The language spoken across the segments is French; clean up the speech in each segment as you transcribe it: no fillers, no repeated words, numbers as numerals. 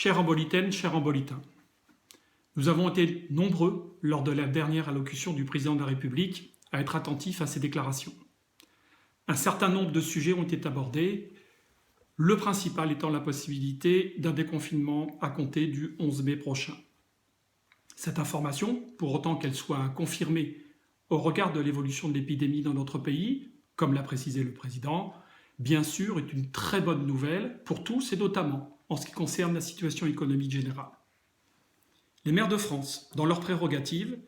Chère Embolitaine, chers Embolitains, nous avons été nombreux lors de la dernière allocution du président de la République à être attentifs à ces déclarations. Un certain nombre de sujets ont été abordés, le principal étant la possibilité d'un déconfinement à compter du 11 mai prochain. Cette information, pour autant qu'elle soit confirmée au regard de l'évolution de l'épidémie dans notre pays, comme l'a précisé le président, bien sûr est une très bonne nouvelle pour tous et notamment en ce qui concerne la situation économique générale. Les maires de France, dans leurs prérogatives,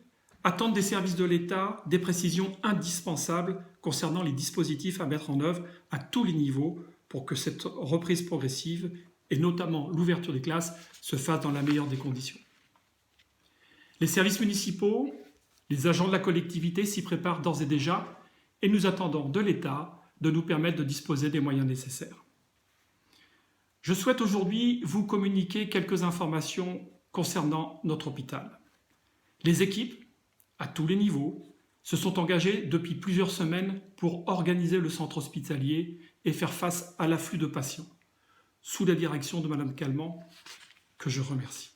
attendent des services de l'État des précisions indispensables concernant les dispositifs à mettre en œuvre à tous les niveaux pour que cette reprise progressive, et notamment l'ouverture des classes, se fasse dans la meilleure des conditions. Les services municipaux, les agents de la collectivité s'y préparent d'ores et déjà et nous attendons de l'État de nous permettre de disposer des moyens nécessaires. Je souhaite aujourd'hui vous communiquer quelques informations concernant notre hôpital. Les équipes, à tous les niveaux, se sont engagées depuis plusieurs semaines pour organiser le centre hospitalier et faire face à l'afflux de patients, sous la direction de Mme Calment, que je remercie.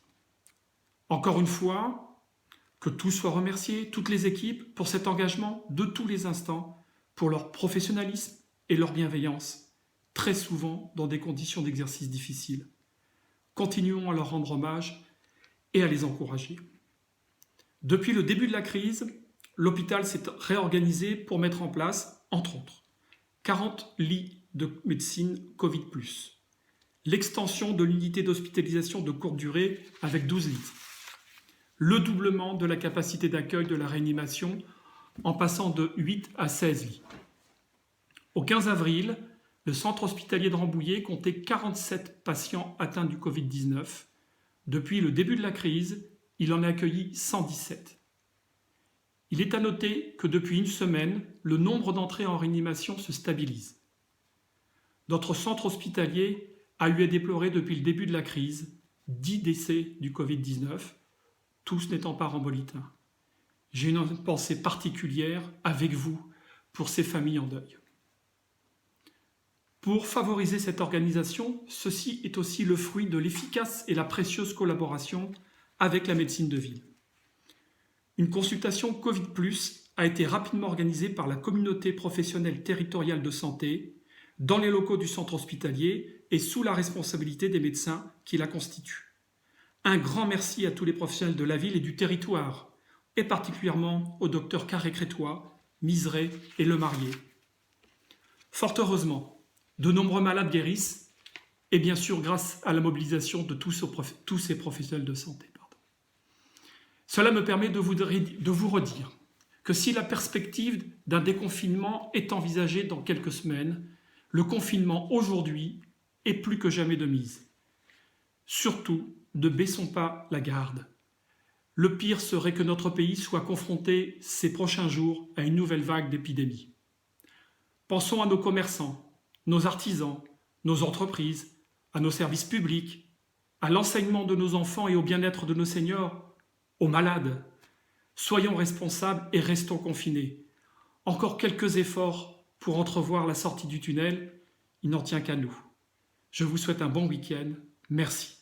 Encore une fois, que tous soient remerciés, toutes les équipes, pour cet engagement de tous les instants, pour leur professionnalisme et leur bienveillance, très souvent dans des conditions d'exercice difficiles. Continuons à leur rendre hommage et à les encourager. Depuis le début de la crise, l'hôpital s'est réorganisé pour mettre en place, entre autres, 40 lits de médecine Covid+, l'extension de l'unité d'hospitalisation de courte durée avec 12 lits, le doublement de la capacité d'accueil de la réanimation en passant de 8 à 16 lits. Au 15 avril, le centre hospitalier de Rambouillet comptait 47 patients atteints du Covid-19. Depuis le début de la crise, il en a accueilli 117. Il est à noter que depuis une semaine, le nombre d'entrées en réanimation se stabilise. Notre centre hospitalier a eu à déplorer depuis le début de la crise 10 décès du Covid-19, tous n'étant pas rambolaisins. J'ai une pensée particulière avec vous pour ces familles en deuil. Pour favoriser cette organisation, ceci est aussi le fruit de l'efficace et la précieuse collaboration avec la médecine de ville. Une consultation Covid+, a été rapidement organisée par la communauté professionnelle territoriale de santé dans les locaux du centre hospitalier et sous la responsabilité des médecins qui la constituent. Un grand merci à tous les professionnels de la ville et du territoire, et particulièrement aux docteurs Carré-Crétois, Miseré et Lemarié. Fort heureusement, de nombreux malades guérissent, et bien sûr grâce à la mobilisation de tous ces professionnels de santé. Cela me permet de vous redire que si la perspective d'un déconfinement est envisagée dans quelques semaines, le confinement aujourd'hui est plus que jamais de mise. Surtout, ne baissons pas la garde. Le pire serait que notre pays soit confronté ces prochains jours à une nouvelle vague d'épidémie. Pensons à nos commerçants, nos artisans, nos entreprises, à nos services publics, à l'enseignement de nos enfants et au bien-être de nos seniors, aux malades. Soyons responsables et restons confinés. Encore quelques efforts pour entrevoir la sortie du tunnel, il n'en tient qu'à nous. Je vous souhaite un bon week-end. Merci.